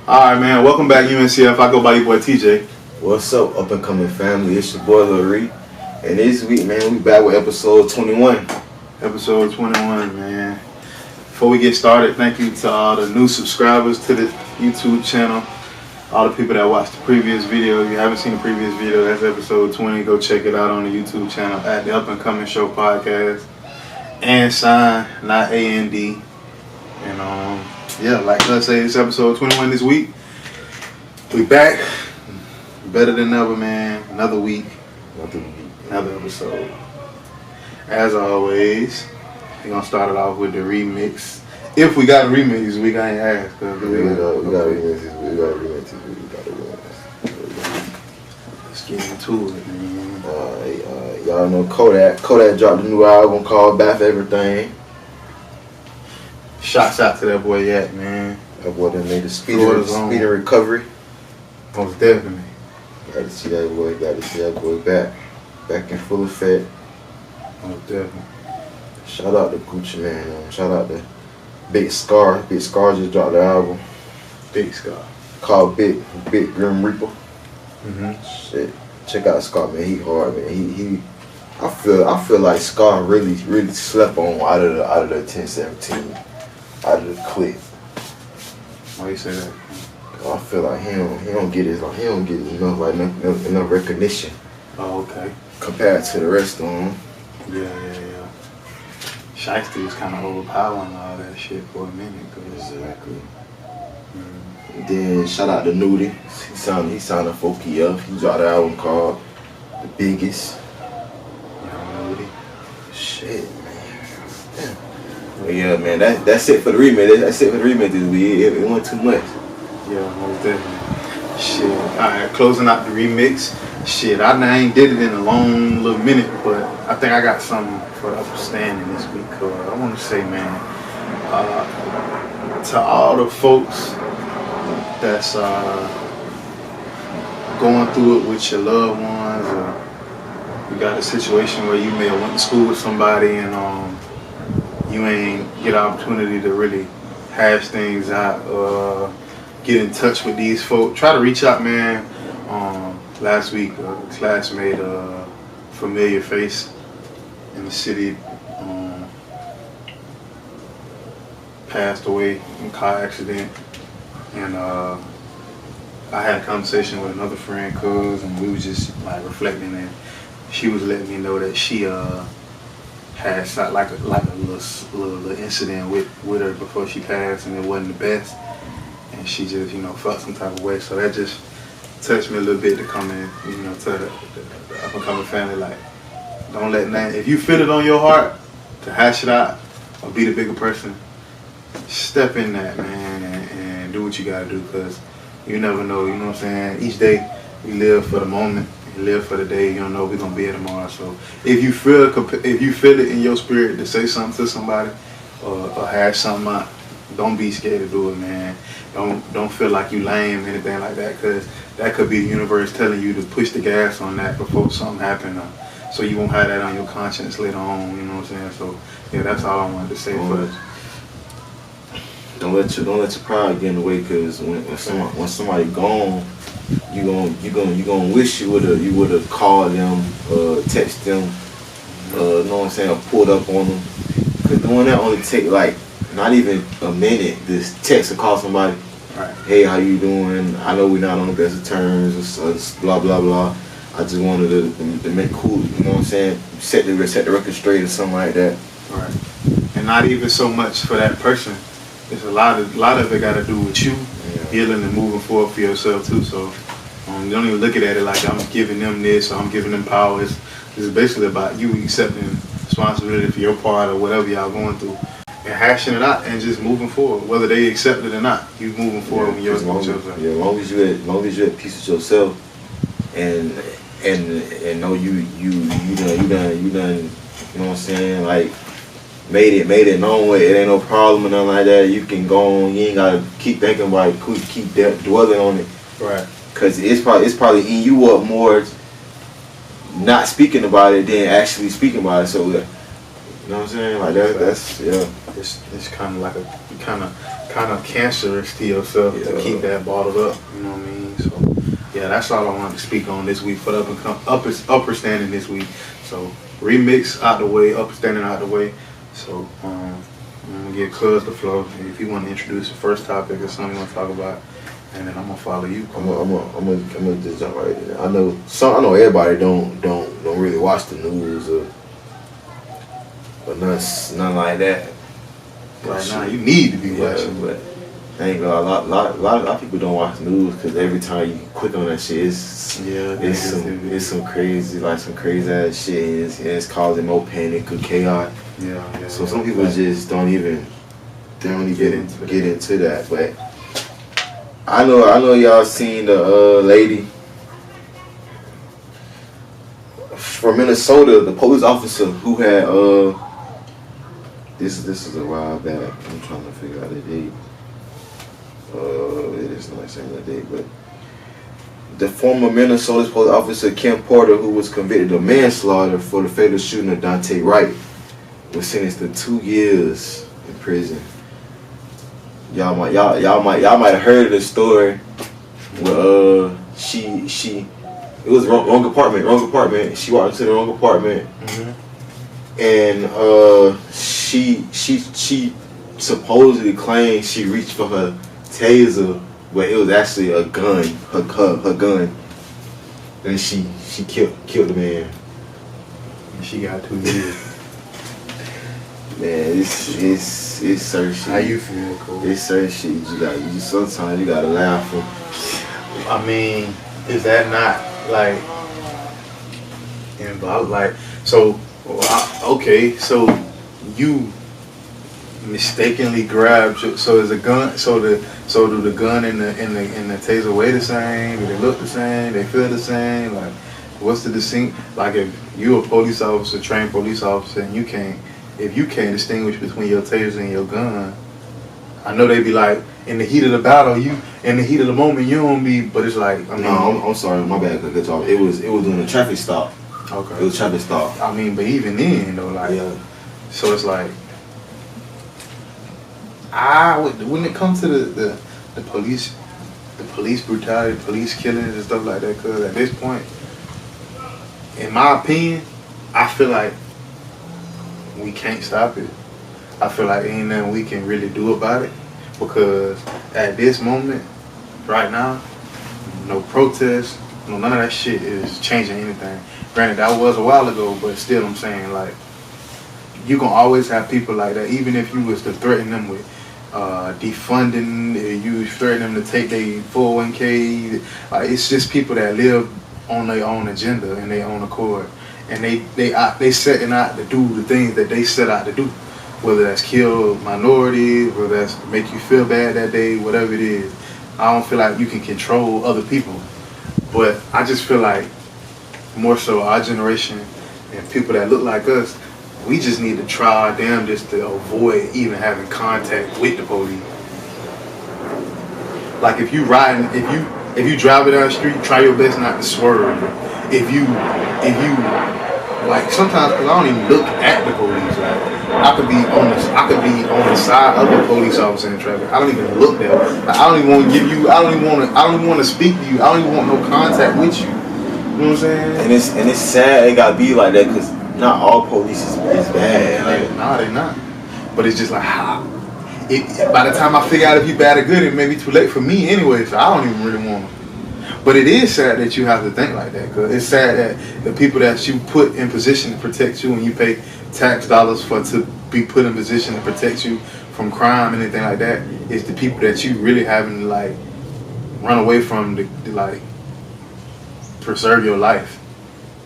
Alright, man. Welcome back, UNCF. I go by your boy TJ. What's up, up and coming family? It's your boy Lil Reed. And this week, man, we back with episode 21. Episode 21, man. Before we get started, thank you to all the new subscribers to the YouTube channel. All the people that watched the previous video. If you haven't seen the previous video, that's episode 20. Go check it out on the YouTube channel at the Up and Coming Show Podcast. And sign, not A-N-D. And yeah, like I say, it's episode 21 this week. We back. Better than ever, man. Another week. Another episode. As always, we're going to start it off with the remix. If we got a remix this week, I ain't asked. We got a remix this week. Let's get into it, man. Y'all know Kodak. Kodak dropped a new album called Bath Everything. Shouts out to that boy Yak, man. That boy done made a speedy recovery. Most definitely. Got to see that boy back in full effect. Most definitely. Shout out to Gucci, man. Shout out to Big Scar. Big Scar just dropped the album. Big Scar. Called Big Grim Reaper. Mm-hmm. Shit. Check out Scar, man. He hard, man. He I feel like Scar really slept on out of the 1017. Out of the clip. Why you say that? I feel like he don't get enough recognition. Oh, okay. Compared to the rest of them. Yeah. Shiesty was kind of overpowering all that shit for a minute. Exactly. Then shout out to Nudie. He signed up for PF. He dropped an album called The Biggest. Nudie. Shit, man. Damn. Well, yeah, man. That's it for the remix. That's it for the remix this week. It went too much. Yeah, most definitely. Shit. Alright, closing out the remix. Shit, I ain't did it in a long little minute, but I think I got something for upstanding this week. I want to say, man, to all the folks that's going through it with your loved ones, or you got a situation where you may have went to school with somebody and you ain't get an opportunity to really hash things out, get in touch with these folks. Try to reach out, man. Last week, a classmate, familiar face in the city, passed away in a car accident, and I had a conversation with another friend, cuz, and we was just like reflecting, and she was letting me know that she had like a little incident with her before she passed, and it wasn't the best, and she just felt some type of way. So that just touched me a little bit to come in, tell the up and coming family, like, don't let nothing, if you feel it on your heart to hash it out or be the bigger person, step in that, man, and do what you gotta do, because you never know, you know what I'm saying? Each day we live for the moment, and live for the day. You don't know we're gonna be here tomorrow. So if you feel it in your spirit to say something to somebody or hash something out, don't be scared to do it, man. Don't feel like you lame or anything like that, because that could be the universe telling you to push the gas on that before something happens, so you won't have that on your conscience later on. You know what I'm saying? So yeah, that's all I wanted to say first. Don't let your pride get in the way, because when somebody gone, you gonna wish you would've called them, text them, know what I'm saying, or pulled up on them. Because doing that only take like not even a minute. Just text or call somebody. Right. Hey, how you doing? I know we're not on the best of terms. Blah blah blah. I just wanted to make cool. You know what I'm saying? Set the record straight or something like that. Right. And not even so much for that person. It's a lot of it got to do with you healing and moving forward for yourself too. So you don't even look at it like I'm giving them this or I'm giving them power. It's basically about you accepting responsibility for your part or whatever y'all going through, and hashing it out and just moving forward, whether they accept it or not. You moving forward when you're with yourself. Yeah, as long as you're at peace with yourself, and know you done, you know what I'm saying, like made it known it ain't no problem or nothing like that. You can go on. You ain't gotta keep thinking about it. Keep dwelling on it. Right. Cause it's probably eating you up more not speaking about it than actually speaking about it. So you know what I'm saying? Like that's yeah. It's kind of like you kind kind of cancerous to yourself to keep that bottled up. You know what I mean? So yeah, that's all I wanted to speak on this week for the upper standing this week. So remix out the way, upper standing out the way. So I'm gonna give Cuz the floor. If you want to introduce the first topic or something you want to talk about, and then I'm gonna follow you. I'm gonna just jump right in. I know everybody don't really watch the news or none like that. Right now, you need to be watching. But I ain't gonna lie, a lot of people don't watch the news because every time you click on that shit, it's some crazy ass shit. It's causing more panic or chaos. Yeah. So some people just don't even get into that. But I know y'all seen the lady from Minnesota, the police officer who had this is a while back. I'm trying to figure out the date. It is not saying the date, but the former Minnesota police officer Kim Porter, who was convicted of manslaughter for the fatal shooting of Dante Wright, was sentenced to 2 years in prison. Y'all might have heard of the story where it was wrong apartment. She walked into the wrong apartment, and she supposedly claimed she reached for her taser, but it was actually a gun, her gun. And she killed the man. She got 2 years. Man, it's certain shit. How you feel, Cole? It's certain shit sometimes you gotta laugh from. I mean, is that not like involved? Like, so so you mistakenly grabbed. So is a gun? So do the gun and the taser weigh the same? Do they look the same? They feel the same? Like, what's the distinct? Like, if you a police officer, trained police officer, and if you can't distinguish between your taser and your gun, I know they be like, in the heat of the battle, in the heat of the moment, you don't be. But it's like, I mean, no, I'm sorry, my bad. Good talk. It was doing a traffic stop. Okay. It was a traffic stop. I mean, but even then, though, like, so it's like, when it comes to the police brutality, police killings and stuff like that, because at this point, in my opinion, I feel like we can't stop it. I feel like ain't nothing we can really do about it, because at this moment, right now, no protest, none of that shit is changing anything. Granted, that was a while ago, but still, I'm saying, like, you gonna always have people like that, even if you was to threaten them with defunding, you threaten them to take their 401k. Like, it's just people that live on their own agenda and their own accord, and they setting out to do the things that they set out to do, whether that's kill minorities, whether that's make you feel bad that day, whatever it is. I don't feel like you can control other people, but I just feel like more so our generation and people that look like us, we just need to try our damnedest to avoid even having contact with the police. Like, if you driving down the street, try your best not to swerve. If you like, sometimes, because I don't even look at the police. Like, I could be on the side of the police officer in traffic. I don't even look there. Like, I don't even want to give you. I don't even want to speak to you. I don't even want no contact with you. You know what I'm saying? And it's sad it gotta be like that, because not all police is bad. Like, nah, they not. But it's just like, how? By the time I figure out if you bad or good, it may be too late for me anyway. So I don't even really want to. But it is sad that you have to think like that, because it's sad that the people that you put in position to protect you, and you pay tax dollars to be put in position to protect you from crime and anything like that, is the people that you really having to, like, run away from to like preserve your life.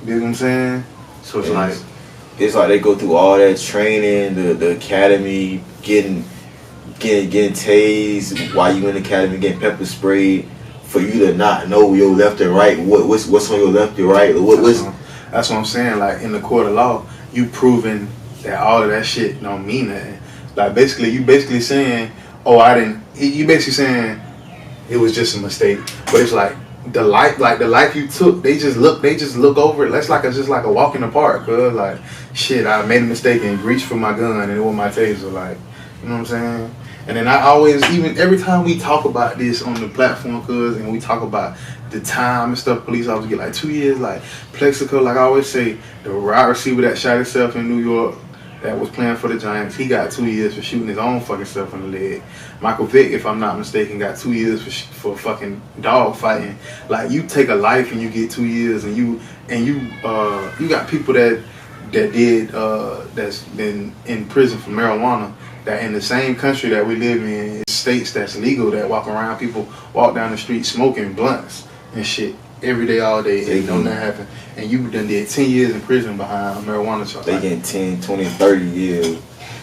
You know what I'm saying? So it's like they go through all that training, the academy, getting tased while you in the academy, getting pepper sprayed, for you to not know your left and right. What's on your left and right? That's what I'm saying. Like, in the court of law, you proving that all of that shit don't mean nothing. Like, you basically saying, you basically saying it was just a mistake. But it's like the life you took, they just look over it. That's just like a walk in the park, cause like, shit, I made a mistake and reached for my gun and it was my taser. Like, you know what I'm saying? And then I always, even every time we talk about this on the platform, cuz, and we talk about the time and stuff, police officers get like 2 years. Like Plexico, like I always say, the wide receiver that shot himself in New York, that was playing for the Giants, he got 2 years for shooting his own fucking self in the leg. Michael Vick, if I'm not mistaken, got 2 years for fucking dog fighting. Like, you take a life and you get 2 years, and you got people that's been in prison for marijuana, that in the same country that we live in, states that's legal, that walk around, people walk down the street smoking blunts and shit every day, all day, and don't nothing happen. And you done did 10 years in prison behind marijuana charge. They getting 10, 20, 30 years.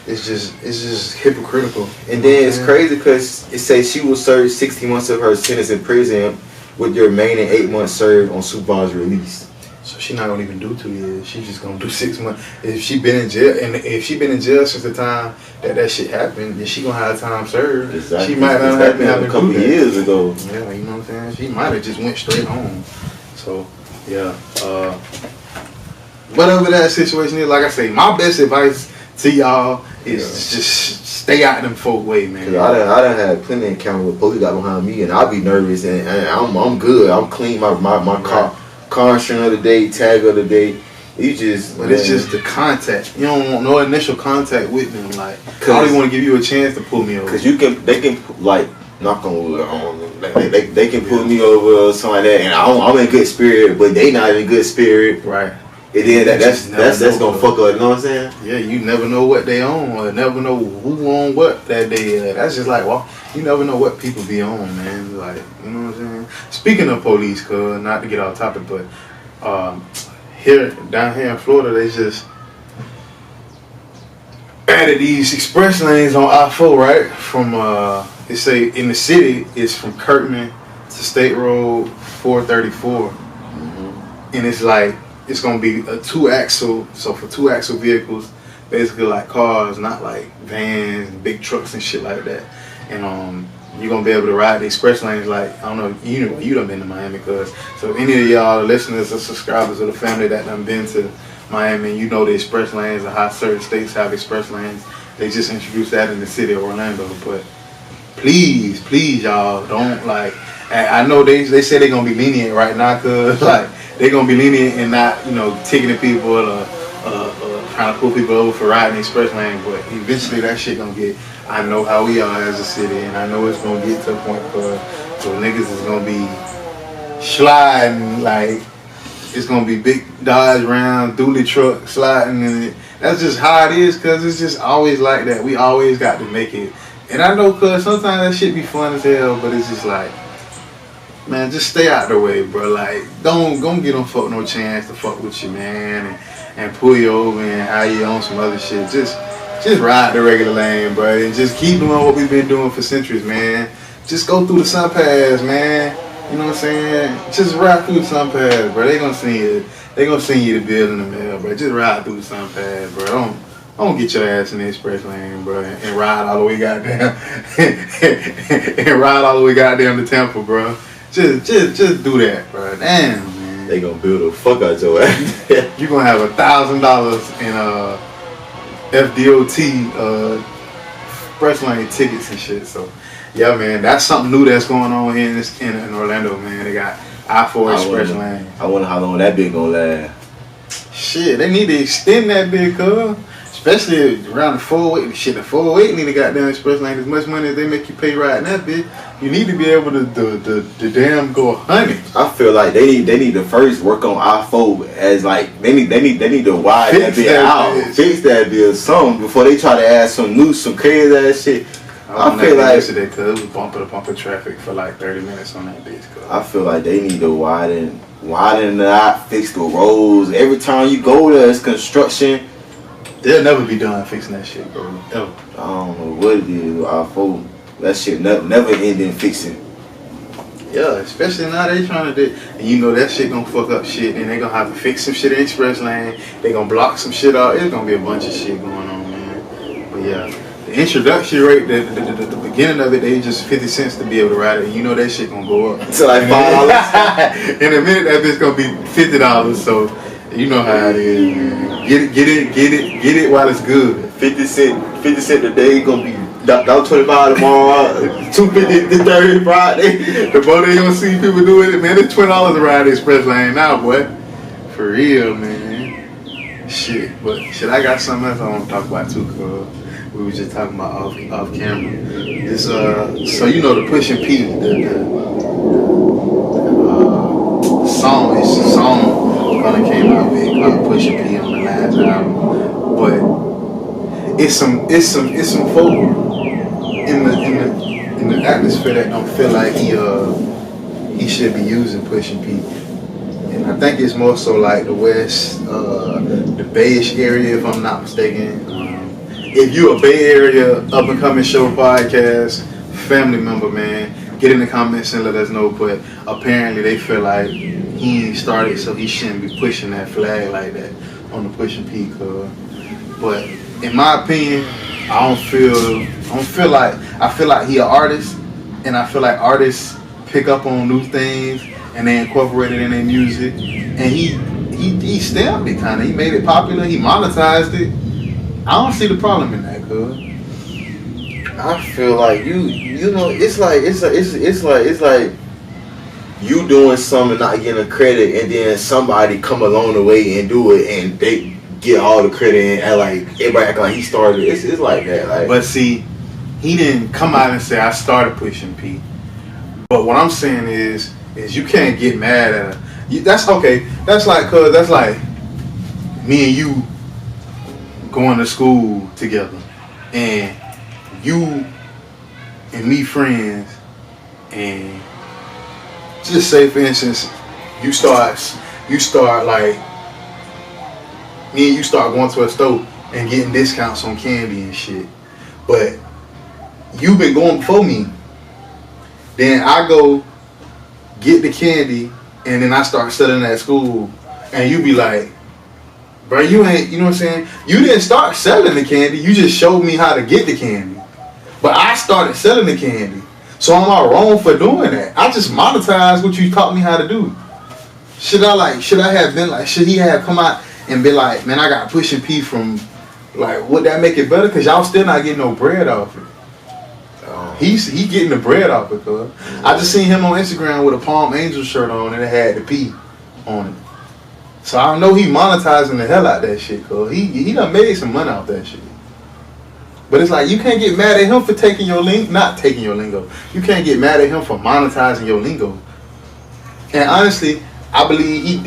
It's just hypocritical. And then it's crazy because it says she will serve 60 months of her sentence in prison with your remaining 8 months served on supervised release. So she not gonna even do 2 years. She just gonna do 6 months. If she been in jail, and if she been in jail since the time that shit happened, then she gonna have time served. Exactly. She might not have a couple years ago. Yeah, you know what I'm saying? She might have just went straight home. So yeah. Whatever that situation is, like I say, my best advice to y'all is just stay out of them folk way, man. Cause I done had plenty of encounters with police got behind me, and I be nervous, and I'm good. I'm clean. My car insurance of the day, tag of the day. You just, but it's just the contact. You don't want no initial contact with them. Like, I don't even want to give you a chance to pull me over. Cause they can like knock on wood. They can pull me over or something like that, and I'm in good spirit, but they not in good spirit. Right. And then that's gonna fuck up. You know what I'm saying? Yeah, you never know what they on, or never know who on what that day. That's just like, well, you never know what people be on, man. Like, you know what I'm saying? Speaking of police, cuz, not to get off topic, but down here in Florida, they just added these express lanes on I-4, right? From they say in the city, it's from Kirkman to State Road 434, and it's like, it's gonna be a 2-axle, so for 2-axle vehicles, basically like cars, not like vans and big trucks and shit like that. And you're gonna be able to ride the express lanes like, I don't know, you done been to Miami, cuz. So any of y'all listeners or subscribers of the family that done been to Miami, you know the express lanes and how certain states have express lanes. They just introduced that in the city of Orlando. But please y'all, don't like, I know they say they're gonna be lenient right now, cuz like, they're going to be lenient and not, ticketing people or trying to pull people over for riding the express lane. But eventually that shit going to get, I know how we are as a city, and I know it's going to get to a point where niggas is going to be sliding, like, it's going to be big Dodge Ram, dually truck sliding, and that's just how it is, because it's just always like that. We always got to make it. And I know, because sometimes that shit be fun as hell, but it's just like, man, just stay out the way, bro. Like, don't get them fuck no chance to fuck with you, man, and pull you over and have you on some other shit. Just ride the regular lane, bro, and just keep doing what we've been doing for centuries, man. Just go through the sun pass, man. You know what I'm saying? Just ride through the sun pass, bro. They gonna send you the bill in the mail, bro. Just ride through the sun pass, bro. Don't get your ass in the express lane, bro, and ride all the way goddamn to Tampa, bro. Just do that, bro. Damn, man. They gonna build the fuck out your ass. You gonna have $1,000 in FDOT express lane tickets and shit. So yeah, man, that's something new that's going on here in Orlando, man. They got I-4 express lane. I wonder how long that bit gonna last. Shit, they need to extend that bit, cuz. Especially around the 408. Shit, the 408 need to goddamn express lane. As much money as they make you pay riding that bit, you need to be able to the damn go 100. I feel like they need to first work on I-4 as like they need to widen that bit out, fix that bit or something before they try to add some crazy ass shit. I feel like yesterday, cuz it was bumper traffic for like 30 minutes on that bitch. Cause I feel like they need to widen it out, fix the roads. Every time you go there, it's construction. They'll never be done fixing that shit, bro. Ever. I don't know what it is with I-4. That shit never ending fixing. Yeah, especially now they trying to do, and that shit gonna fuck up shit, and they gonna have to fix some shit in express lane. They gonna block some shit out. It's gonna be a bunch of shit going on, man. But yeah, the introduction rate, the beginning of it, they just 50 cents to be able to ride it. And that shit gonna go up to like $5. In a minute, that bitch gonna be $50. So you know how it is, man. Get it while it's good. 50 cent a day gonna be $25 tomorrow, $2.50 the third Friday. The more they don't see people doing it, man, it's $20 around the express lane now, boy. For real, man. Shit, but shit, I got something else I want to talk about too, cuz we were just talking about off camera. This so you know the Pushin P, the song, it's a song Gunna came out with called Pushin P on the last album, but it's some folk in the atmosphere that don't feel like he should be using Pushin P. And I think it's more so like the West, the Bayish area, if I'm not mistaken. If you're a Bay Area up and coming show podcast family member, man, get in the comments and let us know. But apparently they feel like he ain't started, so he shouldn't be pushing that flag like that on the Pushin P. But in my opinion, I feel like he an artist, and I feel like artists pick up on new things and they incorporate it in their music, and he stamped it kind of. He made it popular. He monetized it. I don't see the problem in that, cuz. I feel like you know it's like you doing something not getting a credit, and then somebody come along the way and do it, and they get all the credit and like everybody act like he started it. It's like that. Like, but see, he didn't come out and say I started Pushin P. But what I'm saying is you can't get mad at her. That's okay. That's like me and you going to school together, and you and me friends, and just say for instance, you start like me and you start going to a store and getting discounts on candy and shit, but you've been going before me. Then I go get the candy, and then I start selling at school, and you be like, bro, you ain't, you know what I'm saying? You didn't start selling the candy, you just showed me how to get the candy. But I started selling the candy. So am I wrong for doing that? I just monetized what you taught me how to do. Should he have come out and be like, man, I got Pushin P from, like, would that make it better? Because y'all still not getting no bread off it. He getting the bread off it, cuz. I just seen him on Instagram with a Palm Angel shirt on and it had the P on it. So I know he monetizing the hell out that shit, cuz. He done made some money off that shit. But it's like, you can't get mad at him for not taking your lingo. You can't get mad at him for monetizing your lingo. And honestly, I believe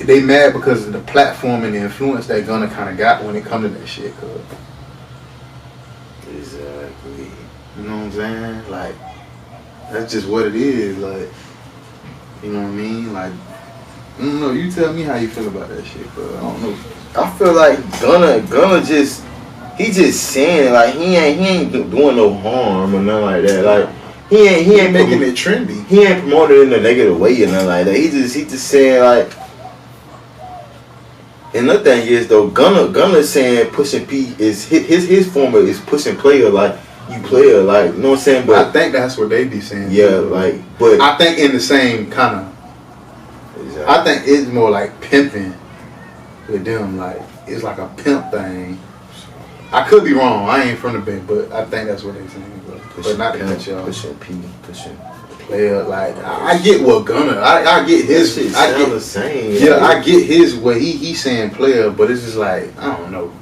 they mad because of the platform and the influence that Gunna kind of got when it comes to that shit, cuz. Exactly. You know what I'm saying? Like, that's just what it is. Like, you know what I mean? Like, I don't know. You tell me how you feel about that shit, but I don't know. I feel like Gunna just saying, like, he ain't doing no harm or nothing like that. Like, he ain't making it trendy. He ain't promoting it in a negative way or nothing like that. He just saying, like. And another thing is though, Gunna saying Pushin P is his formula is pushing player, like you player, like, you know what I'm saying? But I think that's what they be saying. Yeah, like, but I think in the same kind of. Exactly. I think it's more like pimping with them. Like, it's like a pimp thing. I could be wrong. I ain't from the Bay, but I think that's what they saying. But not to cut y'all. Pushin P, pushing player. Like, I get what Gunna. I get his. I get the same. Yeah, I get his way. He's saying player, but it's just like, I don't know.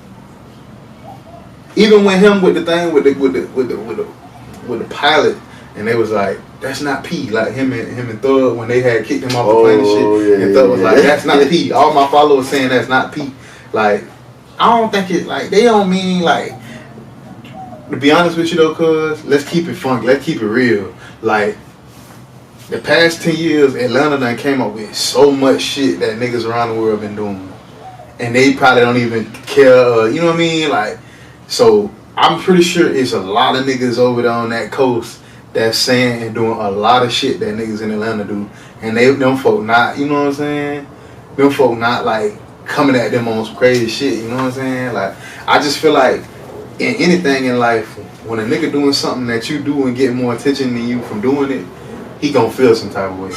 Even when him with the thing with the pilot, and they was like, that's not P. Like him and Thug when they had kicked him off the plane and shit, and Thug was like, that's not P. All my followers saying that's not P. Like, I don't think it, like, they don't mean, like, to be honest with you though, cuz, let's keep it funky, let's keep it real. Like, the past 10 years, Atlanta done came up with so much shit that niggas around the world been doing. And they probably don't even care, you know what I mean? Like, so, I'm pretty sure it's a lot of niggas over there on that coast that's saying and doing a lot of shit that niggas in Atlanta do. And them folk not, you know what I'm saying? Them folk not, like, coming at them on some crazy shit, you know what I'm saying? Like, I just feel like in anything in life, when a nigga doing something that you do and get more attention than you from doing it, he gonna feel some type of way.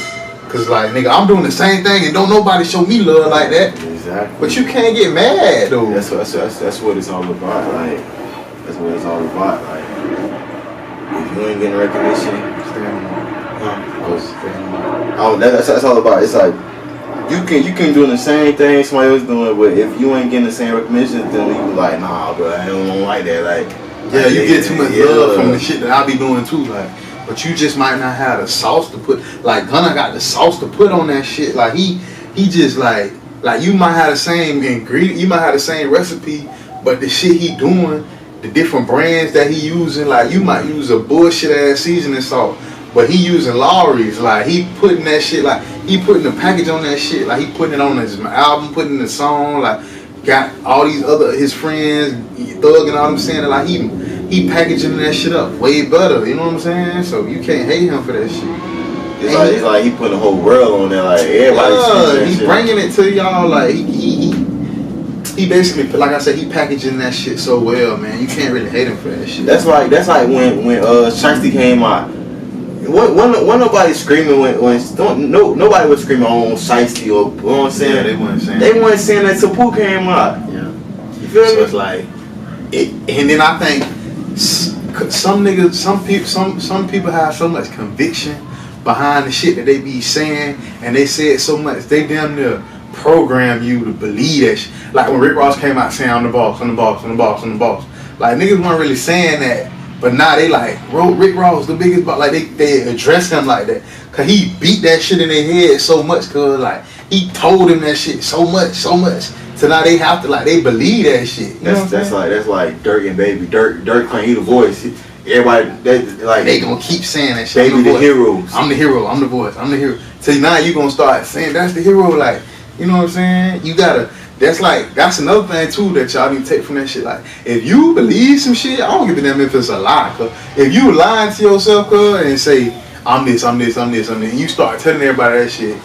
Cause like, nigga, I'm doing the same thing and don't nobody show me love like that. Exactly. But you can't get mad though. That's what it's all about. Like, That's what it's all about. Like, if you ain't getting recognition, Stay on that's all about. It's like you can do the same thing somebody else doing, but if you ain't getting the same recognition, then you be like, nah, bro, I don't like that. Like, yeah, you get too much love from the shit that I be doing too. Like, but you just might not have the sauce to put. Like Gunna got the sauce to put on that shit. Like he just like you might have the same ingredient, you might have the same recipe, but the shit he doing, the different brands that he using, like you might use a bullshit ass seasoning salt, but he using Lawry's. Like he putting that shit, like he putting the package on that shit, like he putting it on his album, putting the song, like got all these other his friends, Thug and all them saying, like he packaging that shit up way better. You know what I'm saying? So you can't hate him for that shit. It's like he putting the whole world on there. Like everybody. He's bringing it to y'all. Like he basically, like I said, he packaging that shit so well, man. You can't really hate him for that shit. That's like when Shiesty came out. When nobody screaming nobody was screaming on Shiesty or you know what I'm saying? Yeah, they wasn't saying that till Pooh came out. Yeah. You feel me? So it's like and then I think some niggas, some people have so much conviction behind the shit that they be saying, and they say it so much, they damn near program you to believe that shit. Like when Rick Ross came out saying, I'm the boss, I'm the boss, I'm the boss, I'm the boss. Like niggas weren't really saying that, but now they like, Rick Ross the biggest boss. Like they address him like that, cause he beat that shit in their head so much, cause like he told him that shit so much. So now they have to, like, they believe that shit. You know that's like Dirk and Baby. Dirk claim he the voice. Everybody they gonna keep saying that shit. Baby the heroes. I'm the hero. I'm the voice. I'm the hero. So now you gonna start saying that's the hero. Like, you know what I'm saying? You gotta. That's another thing too that y'all need to take from that shit. Like, if you believe some shit, I don't give a damn if it's a lie. Cause if you lying to yourself, cuz, and say I'm this, and you start telling everybody that shit,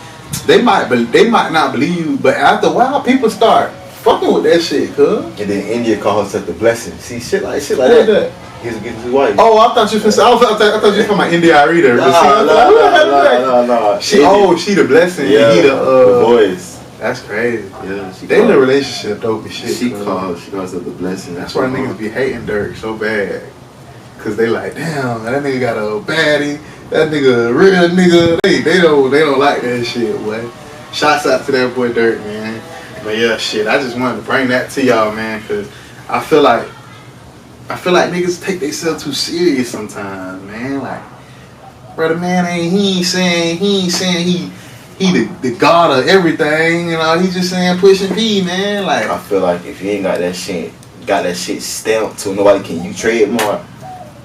they might not believe you. But after a while, people start fucking with that shit, cuz. And then India calls herself the blessing. See, shit like that. He's getting his wife. Oh, I thought you were talking about India Reader. No. She the blessing. Yeah, he the voice. That's crazy. Yeah, they in a relationship dope as shit. She calls her the blessing. That's why niggas be hating Dirk so bad. Cause they like, damn, that nigga got a baddie. That nigga a real nigga. They don't like that shit, boy. Shouts out to that boy Dirk, man. But yeah, shit, I just wanted to bring that to y'all, man, cause I feel like niggas take themselves too serious sometimes, man. Like, brother, man, he ain't saying he the god of everything, you know. He just saying Pushin P, man. Like, I feel like if you ain't got that shit stamped to nobody can you trademark.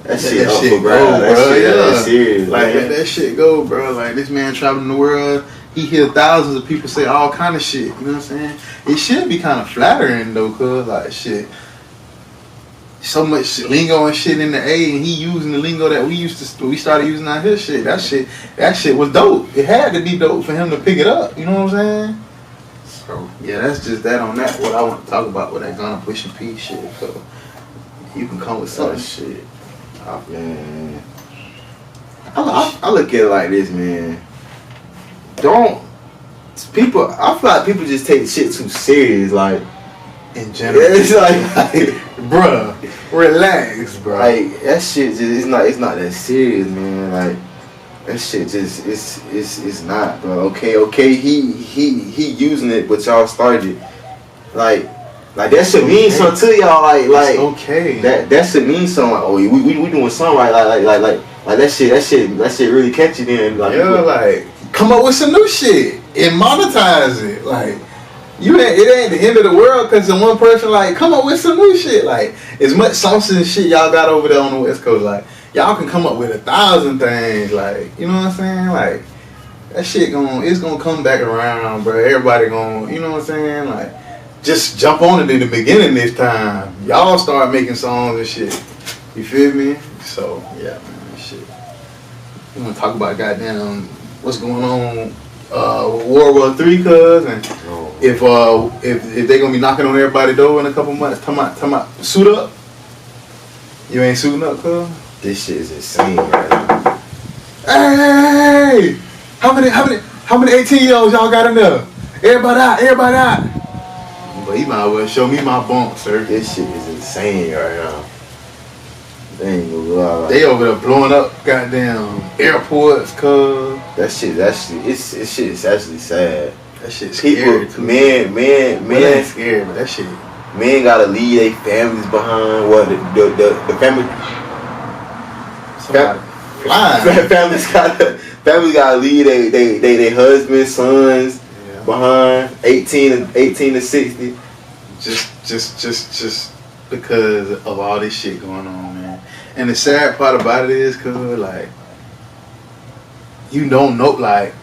That shit up for grabs. That serious. Like, let that shit go, bro. Like, this man traveling the world. He hear thousands of people say all kind of shit. You know what I'm saying? It should be kind of flattering though, cause like shit. So much lingo and shit in the A, and he using the lingo that we started using out his shit. That shit was dope. It had to be dope for him to pick it up. You know what I'm saying? So yeah, that's just that on that. What I want to talk about with that Gunna Pushin P shit. So you can come with some shit. Oh, man. I look at it like this, man. I feel like people just take shit too serious, like. In general, it's like bruh, relax, bro. Like that shit just it's not that serious, man. Like that shit just it's not, bro. Okay, he using it, but y'all started it. Like that should mean something to y'all. Like okay, that should mean something. Like, oh, we doing something right. Like that shit really catchy. Then like like come up with some new shit and monetize it. Like. It ain't the end of the world because one person like come up with some new shit. Like as much sauce and shit y'all got over there on the West Coast, like y'all can come up with 1,000 things. Like, you know what I'm saying? Like that shit it's gonna come back around, bro. Everybody gonna, you know what I'm saying? Like just jump on it in the beginning this time. Y'all start making songs and shit. You feel me? So yeah, man, shit. We gonna talk about goddamn what's going on. World War III, cuz, and if they gonna be knocking on everybody's door in a couple months, come out, suit up. You ain't suiting up, cuz. This shit is insane right now. Hey, how many 18-year-olds y'all got in there? Everybody out. But you might as well show me my bump, sir. This shit is insane right now. They ain't gonna lie. Like, They over there blowing up goddamn airports, cuz. That shit is actually sad. That shit's scary too. Man, ain't scary, but that shit. Men gotta leave their families behind. What the family? Families gotta leave they husbands, sons behind. 18 to 60. Just because of all this shit going on, man. And the sad part about it is, cuz, like, you don't know, like,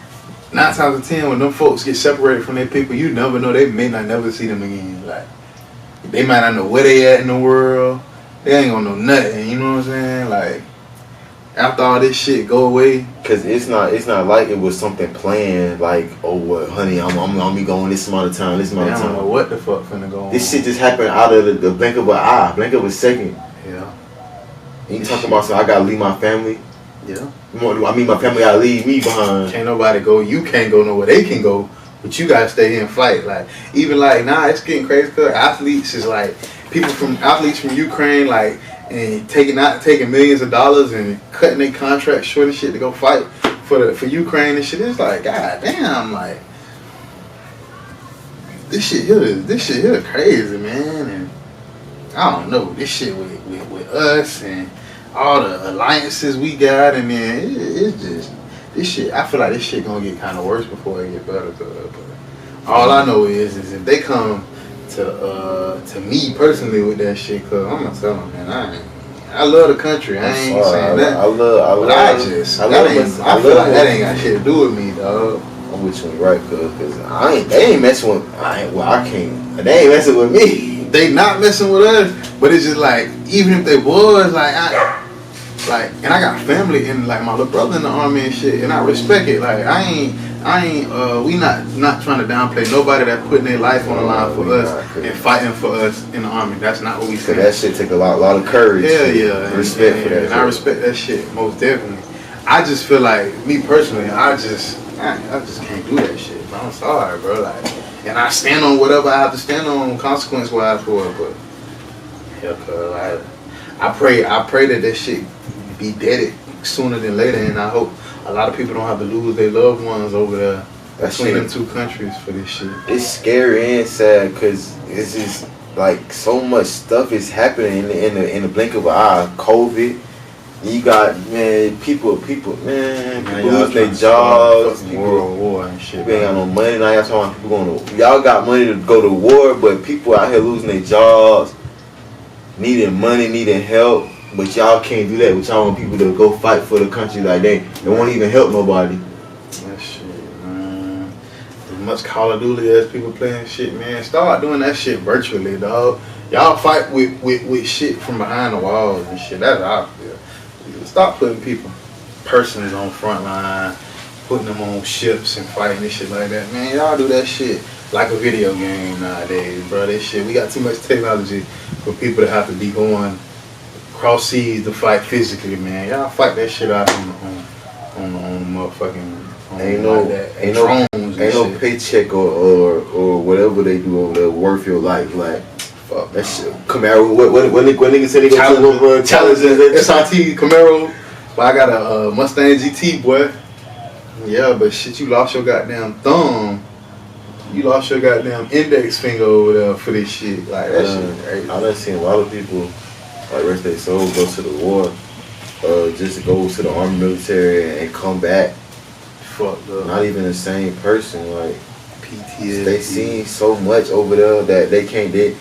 9 times out of 10 when them folks get separated from their people, you never know, they may not never see them again. Like, they might not know where they at in the world. They ain't gonna know nothing, you know what I'm saying? Like, after all this shit go away. Cause it's not like it was something planned, like, oh, what, honey, I'm be going this amount of time, this amount of time. I don't know what the fuck finna go on. This shit just happened out of the blink of an eye, blink of a second. Yeah. And you talking about, so I gotta leave my family? Yeah. I mean, my family gotta leave me behind. Can't nobody go. You can't go nowhere. They can go, but you gotta stay here and fight. Like, even like, nah, it's getting crazy. Cause athletes is like athletes from Ukraine, like, and taking millions of dollars and cutting their contracts short and shit to go fight for Ukraine and shit. It's like, god damn, like, this shit here crazy, man. And I don't know, this shit with us and all the alliances we got, and then it's just this shit. I feel like this shit gonna get kind of worse before it get better. But all I know is if they come to me personally with that shit, cause I'm gonna tell them, man, I love the country. I ain't saying that. I feel like that ain't got shit to do with me, dog. I'm with you, right? Cause they ain't messing with. They ain't messing with me. They not messing with us, but it's just like, even if they was, like, and I got family and like my little brother in the army and shit, and I respect it. Like, we not trying to downplay nobody that putting their life on the line for us and fighting for us in the army. That's not what we say. That shit take a lot of courage. Yeah. Respect for that. And I respect that shit most definitely. I just feel like, me personally, I just can't do that shit. Bro. I'm sorry, bro. Like, and I stand on whatever I have to stand on consequence wise for it, but hell, cuz I pray that that shit be deaded sooner than later, and I hope a lot of people don't have to lose their loved ones over there between them two countries for this shit. It's scary and sad because it's just like so much stuff is happening in the blink of an eye. COVID. You got, man, people losing their jobs. World War and shit. People ain't got no money. Now y'all talking about people going to, y'all got money to go to war, but people out here losing their jobs, needing money, needing help, but y'all can't do that. But y'all want people to go fight for the country like they won't even help nobody. That shit, man. As much Call of Duty as people playing shit, man, start doing that shit virtually, dog. Y'all fight with shit from behind the walls and shit. That's how I feel. Stop putting persons on front line, putting them on ships and fighting and shit like that. Man, y'all do that shit like a video game nowadays, bro. That shit, we got too much technology for people to have to be going cross seas to fight physically, man. Y'all fight that shit out on the motherfucking ain't drones. Ain't no paycheck or whatever they do over there worth your life. Like, fuck that shit. Camaro, what niggas say they go to challenges? SRT Camaro. But I got a Mustang GT, boy. Yeah, but shit, you lost your goddamn thumb. You lost your goddamn index finger over there for this shit. Like, that shit crazy. I done seen a lot of people like rest their soul, go to the war, just go to the army military and come back. Fucked up. Not even the same person. Like, PTSD. They seen so much over there that they can't. They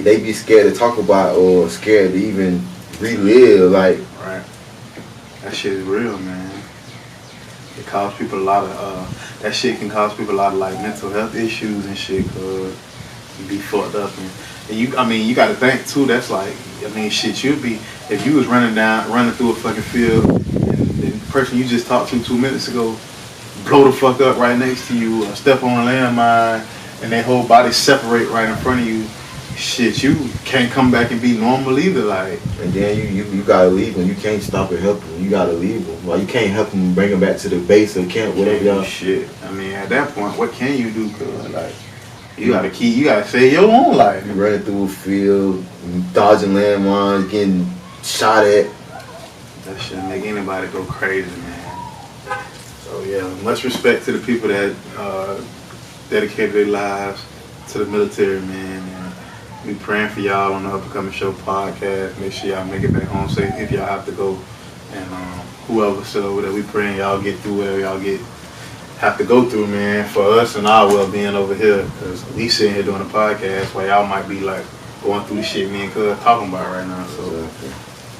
be scared to talk about or scared to even relive. Like, right. That shit is real, man. It causes people a lot of that shit can cause people a lot of like mental health issues and shit, cause you be fucked up and you gotta think too, that's like, shit, you'd be, if you was running through a fucking field and the person you just talked to 2 minutes ago blow the fuck up right next to you or step on a landmine and their whole body separate right in front of you, shit, you can't come back and be normal either, like. And then you gotta leave them. You can't stop and help them. You gotta leave them. Like, you can't help them bring them back to the base or camp, whatever y'all. Shit. At that point, what can you do? Cause like, you gotta save your own life. You running through a field, dodging landmines, getting shot at. That shouldn't make anybody go crazy, man. So yeah, much respect to the people that dedicated their lives to the military, man. And we praying for y'all on the Upcoming Show podcast. Make sure y'all make it back home safe if y'all have to go. And whoever's still over there, we praying y'all get through whatever y'all have to go through, man, for us and our well-being over here. Because we sitting here doing a podcast while y'all might be like going through the shit me and Cuz talking about right now. So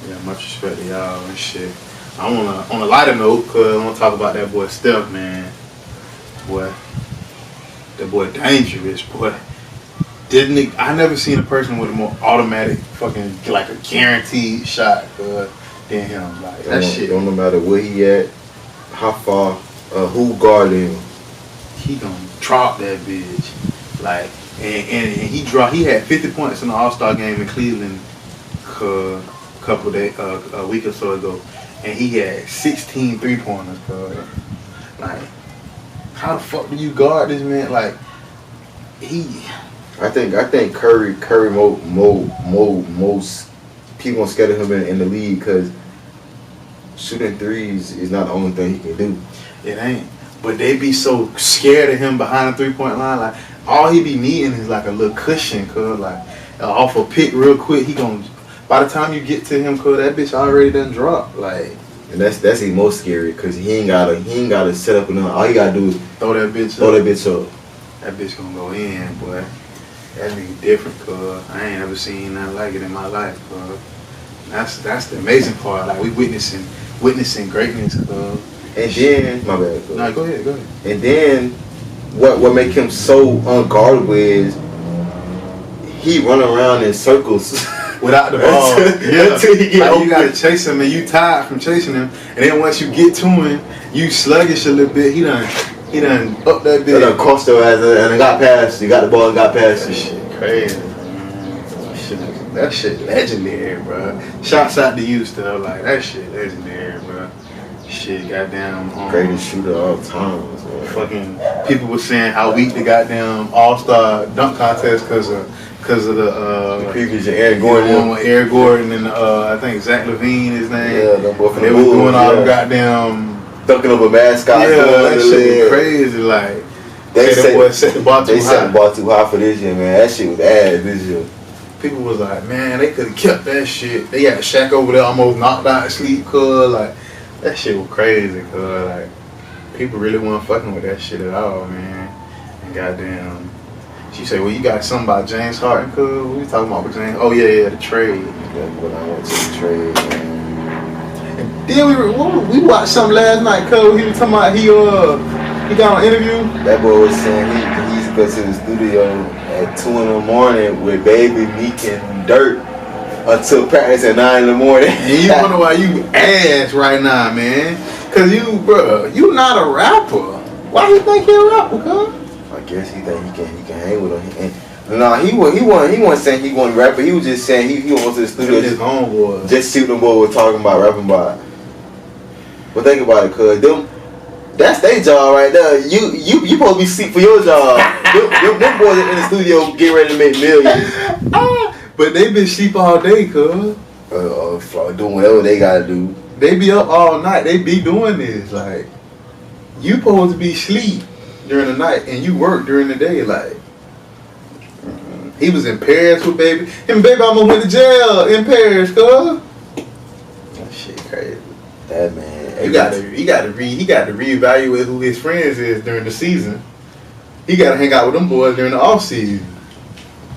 yeah, much respect to y'all and shit. I wanna, on a lighter note, Cuz I wanna talk about that boy Steph, man. Boy, that boy dangerous, boy. I never seen a person with a more automatic fucking, like a guaranteed shot, than him. Like that shit. Don't no matter where he at, how far, who guarding him. He gonna drop that bitch. Like, and he had 50 points in the All-Star game in Cleveland a week or so ago, and he had 16 3-pointers. Like, how the fuck do you guard this man? Like, I think Curry most people are scared of him in the league because shooting threes is not the only thing he can do. It ain't. But they be so scared of him behind the 3-point line. Like, all he be needing is like a little cushion, like off a pick real quick. By the time you get to him, that bitch already done dropped. Like, and that's the most scary because he ain't gotta set up enough. All you gotta do is throw that bitch up. That bitch gonna go in, boy. That nigga different, I ain't ever seen nothing like it in my life, That's the amazing part. Like, we witnessing greatness, And then, my bad. No, go ahead. And then, what make him so unguardable is he run around in circles without the ball. Until he get you gotta chase him, and you tired from chasing him. And then once you get to him, you sluggish a little bit. He done up that bitch. He done crossed your ass and got past. You got the ball and got past. That shit crazy, man. That shit legendary, bro. Shouts out to you, Steph. Like, that shit legendary, bro. Shit, goddamn. Greatest shooter of all time. Fucking people were saying how weak the goddamn All-Star dunk contest because of the previous Eric Gordon. The one with Eric Gordon and I think Zach LaVine, his name. Yeah, them boy from they the was Bulls, doing all the goddamn dunking up a mascot. Yeah, that shit was crazy. Like, they set the bar too high. They set the bar too high for this year, man. That shit was ass this year. People was like, man, they could have kept that shit. They got Shaq over there almost knocked out sleep, like, that shit was crazy, like, people really weren't fucking with that shit at all, man. And goddamn, she said, well, you got something about James Harden, What we talking about with James? Oh, yeah, the trade. Yeah, when I went to the trade, man. And then we watched something last night, he was talking about he got on an interview. That boy was saying he used to go to the studio at 2 in the morning with Baby, Meek, and Dirt until practice at 9 in the morning. And you wonder why you ass right now, man. Cause you not a rapper. Why you think you a rapper, I guess he think he can hang with him. No, he wasn't saying he wasn't rapper. He was just saying he went to the studio his homeboy. Just see what them boys were talking about, rapping about. But think about it, cuz that's their job right there. You supposed to be sleep for your job. them boys in the studio get ready to make millions. But they been sleep all day, cuz. Doing whatever they gotta do. They be up all night. They be doing this. Like, you supposed to be sleep during the night and you work during the day. Like, he was in Paris with Baby. Him and Baby almost went to jail in Paris, cuz. That shit crazy. That man. He got to reevaluate who his friends is during the season. He got to hang out with them boys during the off season.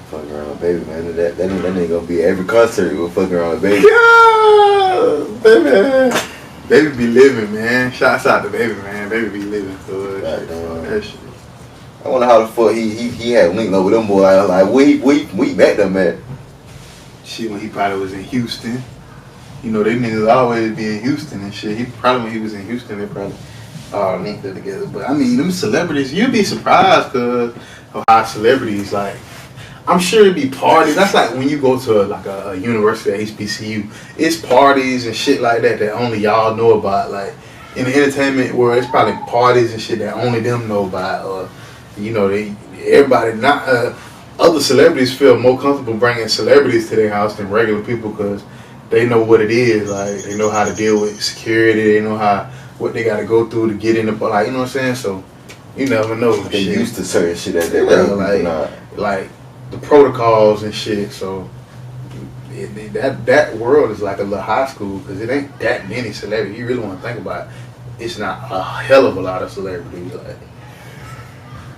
Fucking around with Baby, man. That nigga gonna be every concert with fucking around with Baby. Yeah, Baby be living, man. Shouts out to Baby, man. Baby be living, cuz. That shit. I wonder how the fuck he had linked up with them boys. Like, we met them, man. Shit, when he probably was in Houston. You know, they niggas always be in Houston and shit. When he was in Houston, they probably all linked up together. But I mean, them celebrities, you'd be surprised, cuz, of how celebrities, like, I'm sure it'd be parties. That's like when you go to a university at HBCU, it's parties and shit like that only y'all know about. Like, in the entertainment world, it's probably parties and shit that only them know about. Or, you know, other celebrities feel more comfortable bringing celebrities to their house than regular people because they know what it is. Like they know how to deal with security. They know what they got to go through to get in the like. You know what I'm saying? So you never know. They used to certain shit that they like the protocols and shit. So that world is like a little high school because it ain't that many celebrities. You really want to think about it. It's not a hell of a lot of celebrities like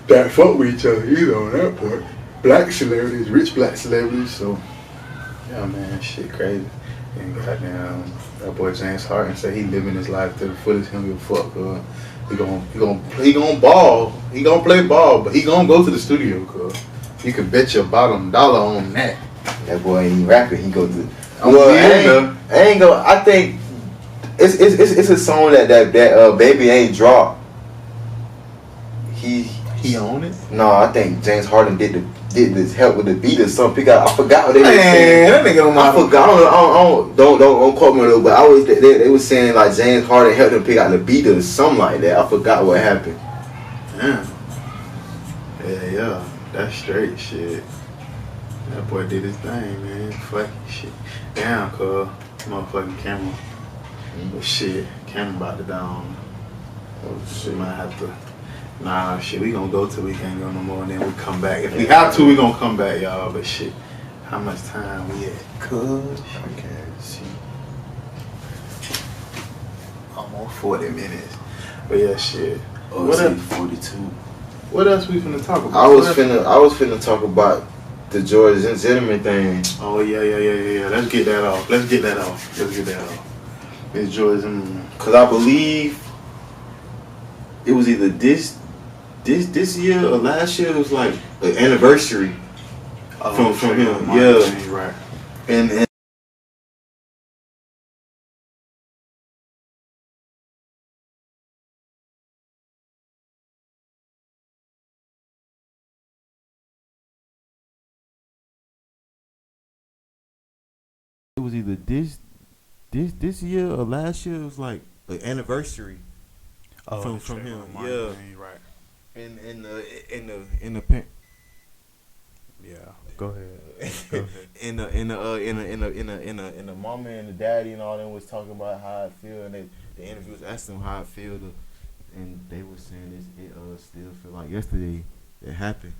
that fuck with each other either on that part. Black celebrities, rich black celebrities. So yeah, man, shit crazy. And goddamn, that boy James Harden said he living his life to the fullest. He don't give a fuck. He gonna ball. He gonna play ball, but he gonna go to the studio. Cause you can bet your bottom dollar on that. That boy ain't rapping. He go to. I think it's a song that Baby ain't dropped. He own it? No, I think James Harden did this help with the beat or something. I forgot what they were saying. That nigga I forgot. Don't quote me on it, but they were saying like James Harden helped him pick out the beat or something like that. I forgot what happened. Damn. Yeah. That's straight shit. That boy did his thing, man. Fucking shit. Damn, cuz. Motherfucking camera. But shit, camera about to down. Oh shit, might have to. Nah, shit, we gonna go till we can't go no more, and then we come back. If we have to, we gonna come back, y'all. But shit, how much time we at? Cuz I can't see. Almost 40 minutes. But yeah, shit. Oh, what else? 42. What else we finna talk about? I was finna talk about the George Zimmerman thing. Oh yeah. Let's get that off. It's George Zimmerman. Cause I believe it was either this year or last year. It was like an anniversary from him. Yeah, right. And it was either this year or last year. It was like an anniversary from him. Yeah, right. In the Yeah, go ahead. In the mama and the daddy and all them was talking about how I feel, and the interviewers asked them how I feel, and they were saying it still feel like yesterday it happened.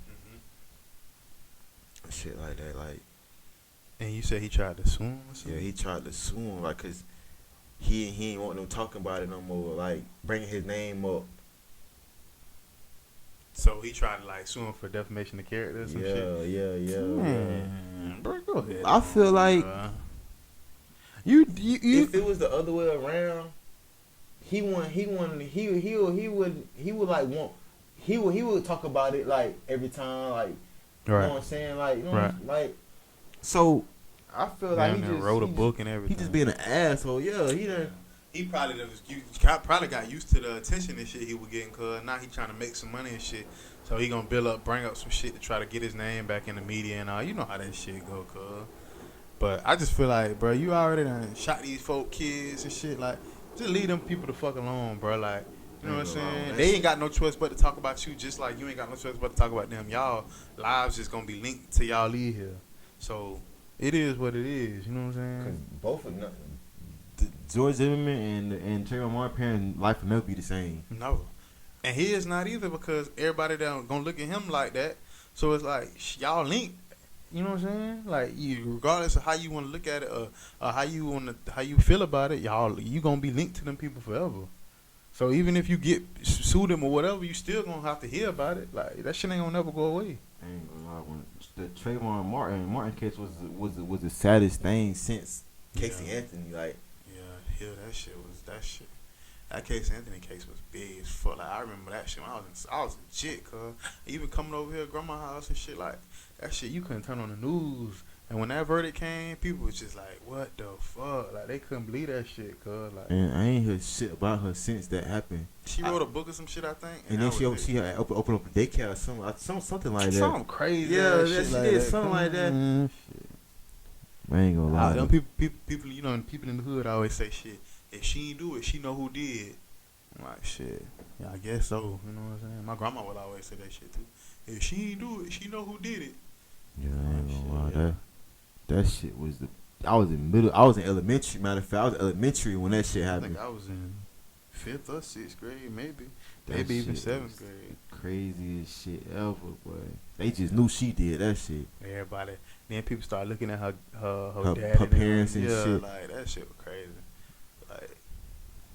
Mm-hmm. Shit like that, like. And you said he tried to sue him or something? Yeah, he tried to sue him, like, cause he ain't want them talking about it no more, like bringing his name up. So he tried to like sue him for defamation of character or some shit? Yeah. Bro, go ahead. I feel like you if it was the other way around, he would talk about it like every time, like you know what I'm saying, like you know like. So I feel like he just wrote a book and everything. He just being an asshole. Yeah, He probably got used to the attention and shit he was getting, cause now he trying to make some money and shit. So he gonna bring up some shit to try to get his name back in the media and all. You know how that shit go, cuz. But I just feel like, bro, you already done shot these folk kids and shit. Like, just leave them people the fuck alone, bro. Like, you know what I'm saying? They ain't got no choice but to talk about you, just like you ain't got no choice but to talk about them. Y'all lives just gonna be linked till y'all leave here. So it is what it is. You know what I'm saying? Cause both of them. George Zimmerman and Trayvon Martin parents' life will never be the same. No. And he is not either, because everybody down gonna look at him like that. So it's like, y'all linked. You know what I'm saying? Like, regardless of how you want to look at it or how you feel about it, you gonna be linked to them people forever. So even if you get sued them or whatever, you still gonna have to hear about it. Like, that shit ain't gonna never go away. I ain't gonna lie, when the Trayvon Martin case was the saddest thing since Casey Anthony. Like, that shit. That Casey Anthony case was big as fuck. Like, I remember that shit when I was legit, cuz. Even coming over here at grandma's house and shit, like, that shit you couldn't turn on the news. And when that verdict came, people was just like, what the fuck? Like, they couldn't believe that shit, cuz. Like, and I ain't heard shit about her since that happened. She wrote a book or some shit, I think. And then she had opened up a daycare or something like that. Something crazy. Yeah, she did something like that. Shit. I ain't gonna lie. Them people, you know, people in the hood always say shit. If she ain't do it, she know who did. I'm like, shit. Yeah, I guess so. You know what I'm saying? My grandma would always say that shit too. If she ain't do it, she know who did it. Yeah, I ain't gonna lie. That shit was I was in elementary. Matter of fact, I was in elementary when that shit I happened. think I was in 5th or 6th grade, maybe That even shit 7th was grade. Craziest shit ever, boy. They just knew she did that shit. Everybody, then people started looking at her Her dad and parents and yeah, shit. like that shit was crazy. Like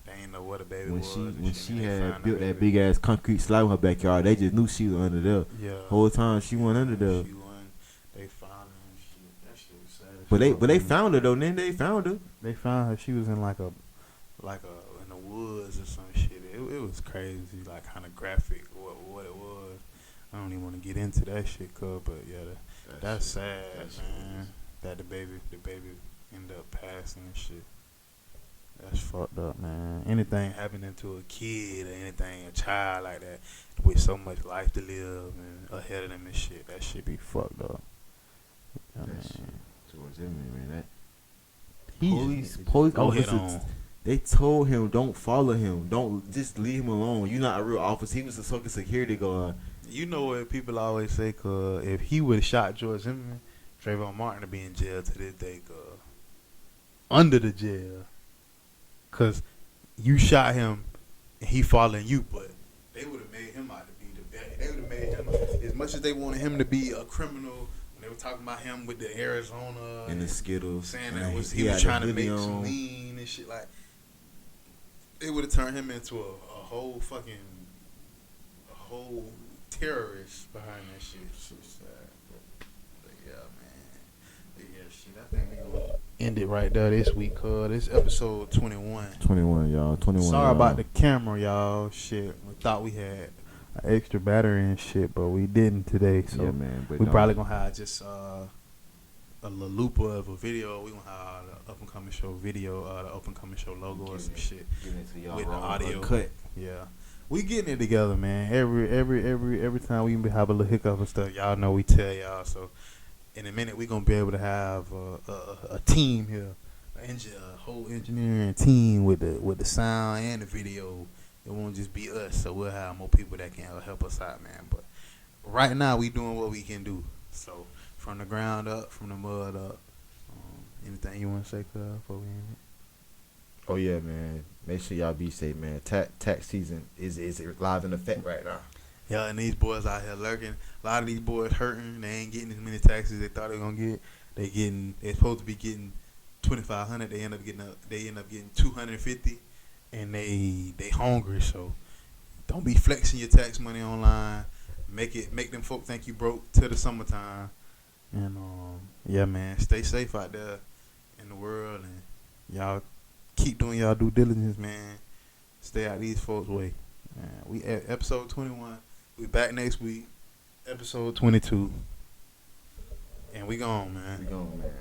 they ain't know what a baby When was. she had built that big ass concrete slab in her backyard, they just knew she was under there. Yeah. Whole time she wasn't under there. She won. They found her and shit. That shit was sad. But they found her though. Then they found her. They found her. She was in like a in the woods or some shit. It was crazy, like kind of graphic. What it was. I don't even want to get into that shit, but yeah, that's sad, man. That the baby ended up passing and shit. That's fucked up, man. Anything happening to a kid or anything, a child like that, with so much life to live and ahead of them and shit, that shit be fucked up. Yeah, That shit towards him, man. Police Police hit officers. on. They told him, don't follow him. Don't just leave him alone. You're not a real officer. He was a fucking security guard. You know what people always say, cause if he would have shot George Zimmerman, Trayvon Martin would be in jail to this day, cause under the jail. Cause you shot him and he following you, but they would have made him out to be the bad. They would have made him, as much as they wanted him to be a criminal. They were talking about him with the Arizona and the Skittles, saying that he was trying to make some lean and shit. Like they would have turned him into a whole terrorist behind that shit. Shit's sad, but yeah, man. But yeah, shit. I think we gonna end it right there this week, cuz this episode 21. 21, y'all. 21. Sorry y'all. about the camera, y'all. Shit, we thought we had an extra battery and shit, but we didn't today. So yeah, man. But we probably gonna have just a little looper of a video. We gonna have the up and coming show video, the up and coming show logo or some shit with the audio cut. Yeah, we getting it together, man. Every time we have a little hiccup and stuff, y'all know we tell y'all. So in a minute we gonna be able to have a team here, a whole engineering team with the sound and the video. It won't just be us, so we'll have more people that can help us out, man. But right now we doing what we can do. So from the ground up, from the mud up. Anything you want to say, cuz, before we end it? Oh yeah, man. Make sure y'all be safe, man. Tax season is live in effect right now. Yeah, and these boys out here lurking. A lot of these boys hurting. They ain't getting as many taxes they thought they were gonna get. They're supposed to be getting 2,500. They end up getting 250, and they hungry. So don't be flexing your tax money online. Make them folk think you broke till the summertime. And yeah, man, stay safe out there in the world, and y'all keep doing y'all due diligence, man. Stay out these folks' way. We at episode 21. We back next week, episode 22, and we gone, man. We gone, man.